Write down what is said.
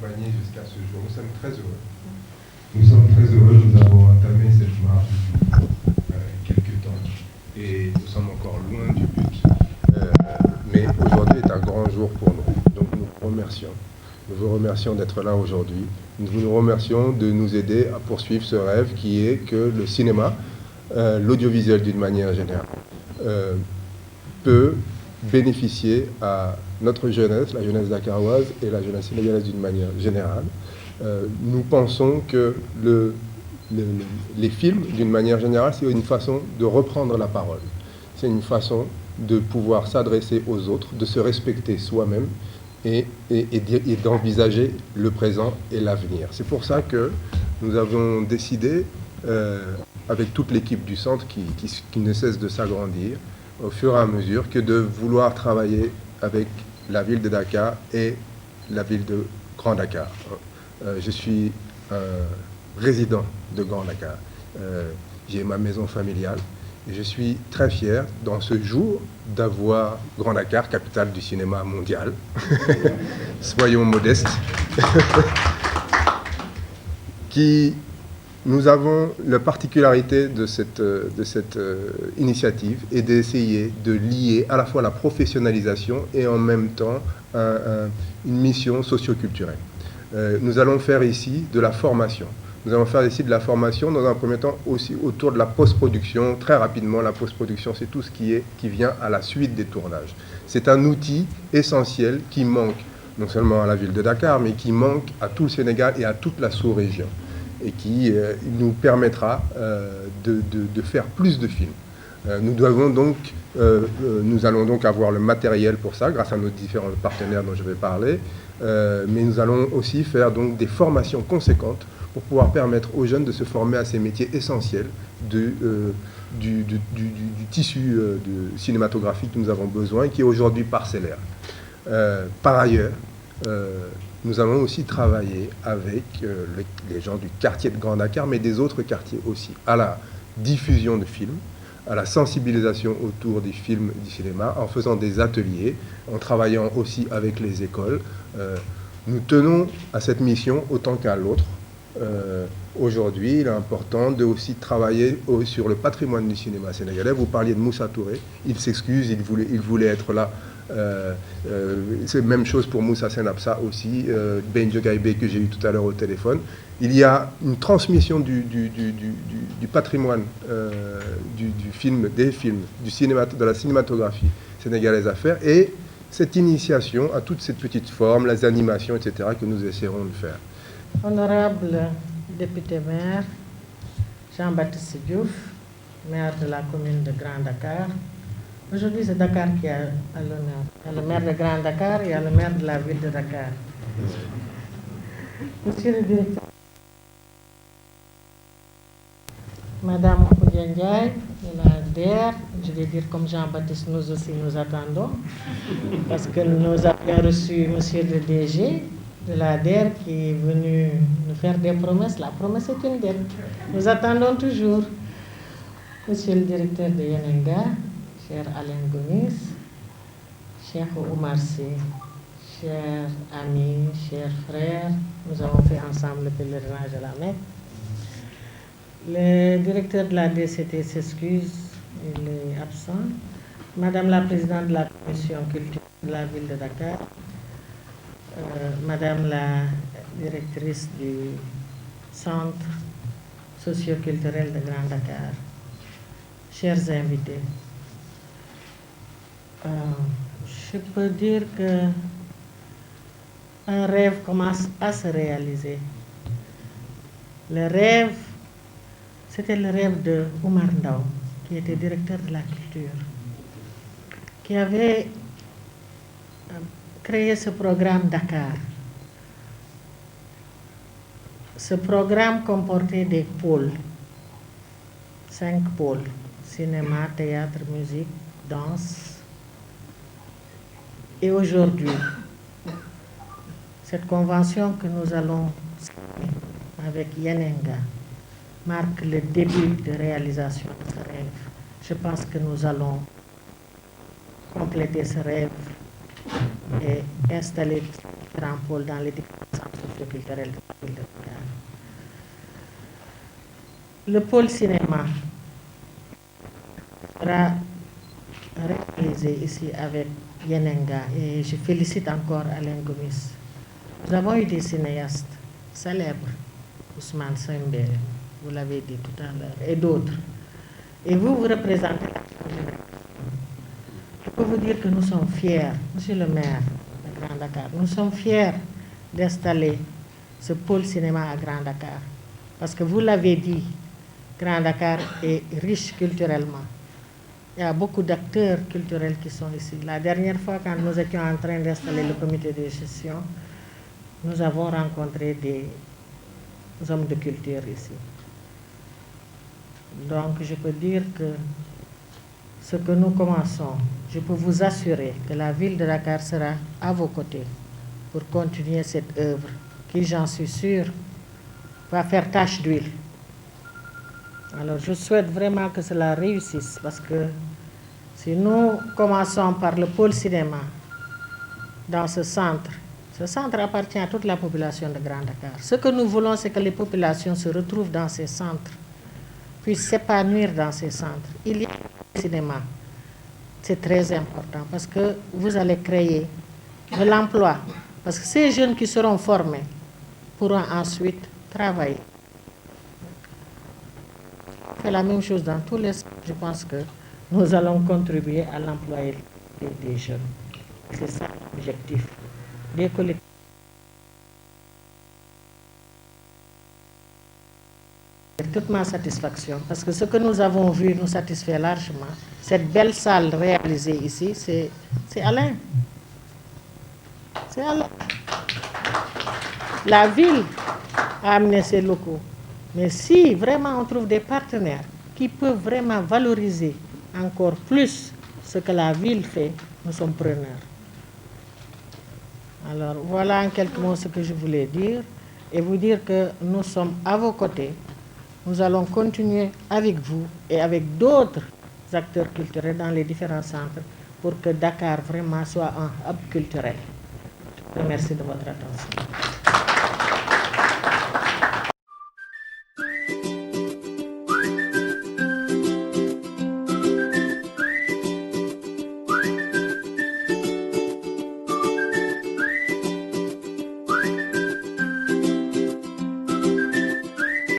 accompagné jusqu'à ce jour. Nous sommes très heureux. Nous sommes très heureux, nous avons entamé cette marche depuis quelques temps et nous sommes encore loin du but. Mais aujourd'hui est un grand jour pour nous. Donc nous vous remercions. Nous vous remercions d'être là aujourd'hui. Nous vous remercions de nous aider à poursuivre ce rêve qui est que le cinéma, l'audiovisuel d'une manière générale, peut bénéficier à notre jeunesse, la jeunesse dakaroise et la jeunesse sénégalaise d'une manière générale. Nous pensons que les films, d'une manière générale, c'est une façon de reprendre la parole. C'est une façon de pouvoir s'adresser aux autres, de se respecter soi-même et d'envisager le présent et l'avenir. C'est pour ça que nous avons décidé, avec toute l'équipe du centre qui ne cesse de s'agrandir, au fur et à mesure, que de vouloir travailler avec la ville de Dakar et la ville de Grand Dakar. Je suis un résident de Grand Dakar. J'ai ma maison familiale et je suis très fier dans ce jour d'avoir Grand Dakar, capitale du cinéma mondial. Soyons modestes. Nous avons la particularité de cette initiative et d'essayer de lier à la fois la professionnalisation et en même temps une mission socio-culturelle. Nous allons faire ici de la formation. Nous allons faire ici de la formation dans un premier temps aussi autour de la post-production. Très rapidement, la post-production, c'est tout ce qui vient à la suite des tournages. C'est un outil essentiel qui manque non seulement à la ville de Dakar, mais qui manque à tout le Sénégal et à toute la sous-région, et qui nous permettra de faire plus de films. Nous allons donc avoir le matériel pour ça, grâce à nos différents partenaires dont je vais parler, mais nous allons aussi faire donc des formations conséquentes pour pouvoir permettre aux jeunes de se former à ces métiers essentiels du tissu cinématographique que nous avons besoin, qui est aujourd'hui parcellaire. Par ailleurs, nous allons aussi travailler avec les gens du quartier de Grand Dakar, mais des autres quartiers aussi, à la diffusion de films, à la sensibilisation autour des films et du cinéma, en faisant des ateliers, en travaillant aussi avec les écoles. Nous tenons à cette mission autant qu'à l'autre. Aujourd'hui, il est important de aussi travailler sur le patrimoine du cinéma sénégalais. Vous parliez de Moussa Touré, il s'excuse, il voulait être là. C'est la même chose pour Moussa Senapsa aussi, Benjo Gaïbé que j'ai eu tout à l'heure au téléphone. Il y a une transmission du patrimoine du film, des films, de la cinématographie sénégalaise à faire, et cette initiation à toutes ces petites formes, les animations, etc., que nous essaierons de faire. Honorable député maire Jean-Baptiste Diouf, maire de la commune de Grand Dakar. Aujourd'hui, c'est Dakar qui a l'honneur. Il y a le maire de Grand Dakar, il y a le maire de la ville de Dakar. Monsieur le directeur, Madame Ndiaye de la DER, je vais dire comme Jean-Baptiste, nous aussi nous attendons, parce que nous avons reçu Monsieur le DG de la DER qui est venu nous faire des promesses. La promesse est une dette. Nous attendons toujours. Monsieur le directeur de Yenenga, cher Alain Gomis, cher Oumar Sy, chers amis, chers frères, nous avons fait ensemble le pèlerinage à la Mecque. Le directeur de la DCT s'excuse, il est absent. Madame la présidente de la commission culture de la ville de Dakar, Madame la directrice du centre socio-culturel de Grand Dakar, chers invités, je peux dire que un rêve commence à se réaliser. Le rêve, c'était le rêve de Oumar Ndao, qui était directeur de la culture, qui avait créé ce programme Dakar. Ce programme comportait des pôles, 5 pôles, cinéma, théâtre, musique, danse. Et aujourd'hui, cette convention que nous allons signer avec Yenenga marque le début de réalisation de ce rêve. Je pense que nous allons compléter ce rêve et installer différents pôles dans les différents centres socioculturelle de la ville de Dakar. Le pôle cinéma sera réalisé ici avec Yenenga et je félicite encore Alain Gomis. Nous avons eu des cinéastes célèbres, Ousmane Sembène, vous l'avez dit tout à l'heure, et d'autres. Et vous représentez la génération. Je peux vous dire que nous sommes fiers, monsieur le maire de Grand Dakar, nous sommes fiers d'installer ce pôle cinéma à Grand Dakar. Parce que vous l'avez dit, Grand Dakar est riche culturellement. Il y a beaucoup d'acteurs culturels qui sont ici. La dernière fois, quand nous étions en train d'installer le comité de gestion, nous avons rencontré des hommes de culture ici. Donc, je peux dire que ce que nous commençons, je peux vous assurer que la ville de Dakar sera à vos côtés pour continuer cette œuvre qui, j'en suis sûre, va faire tache d'huile. Alors, je souhaite vraiment que cela réussisse parce que si nous commençons par le pôle cinéma dans ce centre appartient à toute la population de Grand Dakar. Ce que nous voulons, c'est que les populations se retrouvent dans ces centres, puissent s'épanouir dans ces centres. Il y a le cinéma, c'est très important parce que vous allez créer de l'emploi. Parce que ces jeunes qui seront formés pourront ensuite travailler. On fait la même chose dans tous les secteurs. Je pense que nous allons contribuer à l'emploi des jeunes. C'est ça l'objectif des collectivités. Toute ma satisfaction, parce que ce que nous avons vu nous satisfait largement. Cette belle salle réalisée ici, c'est Alain. C'est Alain. La ville a amené ses locaux. Mais si vraiment on trouve des partenaires qui peuvent vraiment valoriser encore plus ce que la ville fait, nous sommes preneurs. Alors voilà en quelques mots ce que je voulais dire et vous dire que nous sommes à vos côtés. Nous allons continuer avec vous et avec d'autres acteurs culturels dans les différents centres pour que Dakar vraiment soit un hub culturel. Je vous remercie de votre attention.